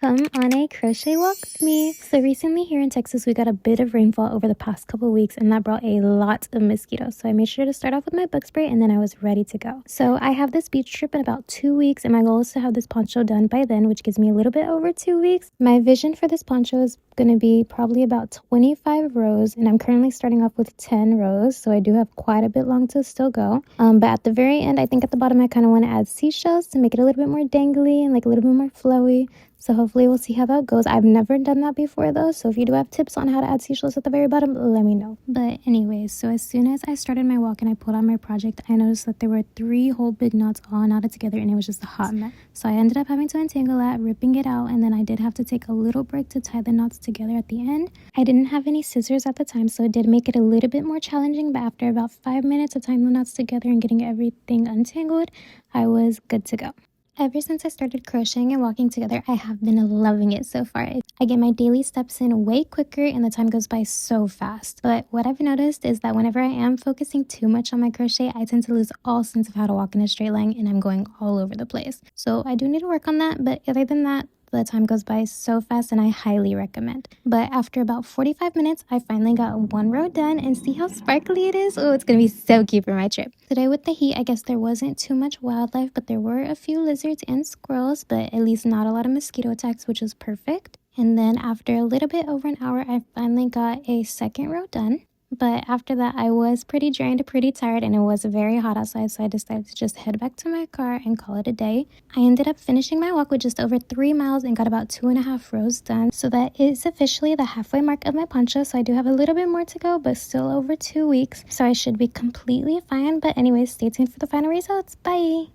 Come on a crochet walk with me. So recently here in Texas, we got a bit of rainfall over the past couple weeks, and that brought a lot of mosquitoes. So I made sure to start off with my bug spray, and then I was ready to go. So I have this beach trip in about 2 weeks, and my goal is to have this poncho done by then, which gives me a little bit over 2 weeks. My vision for this poncho is going to be probably about 25 rows, and I'm currently starting off with 10 rows, so I do have quite a bit long to still go. But at the very end, I think at the bottom I kind of want to add seashells to make it a little bit more dangly and like a little bit more flowy. So hopefully we'll see how that goes. I've never done that before though, so if you do have tips on how to add seashells at the very bottom, let me know. But anyways, so as soon as I started my walk and I pulled out my project, I noticed that there were 3 whole big knots all knotted together, and it was just a hot mess. So I ended up having to untangle that, ripping it out, and then I did have to take a little break to tie the knots together at the end. I didn't have any scissors at the time, so it did make it a little bit more challenging, but after about 5 minutes of tying the knots together and getting everything untangled, I was good to go. Ever since I started crocheting and walking together, I have been loving it so far. I get my daily steps in way quicker and the time goes by so fast. But what I've noticed is that whenever I am focusing too much on my crochet, I tend to lose all sense of how to walk in a straight line, and I'm going all over the place. So I do need to work on that, but other than that, the time goes by so fast, and I highly recommend. But after about 45 minutes, I finally got 1 row done, and see how sparkly it is? Oh, it's gonna be so cute for my trip. Today with the heat, I guess there wasn't too much wildlife, but there were a few lizards and squirrels, but at least not a lot of mosquito attacks, which was perfect. And then after a little bit over an hour, I finally got a 2nd row done. But after that, I was pretty drained, pretty tired, and it was very hot outside, so I decided to just head back to my car and call it a day. I ended up finishing my walk with just over 3 miles and got about 2.5 rows done. So that is officially the halfway mark of my poncho, so I do have a little bit more to go, but still over 2 weeks. So I should be completely fine. But anyways, stay tuned for the final results. Bye!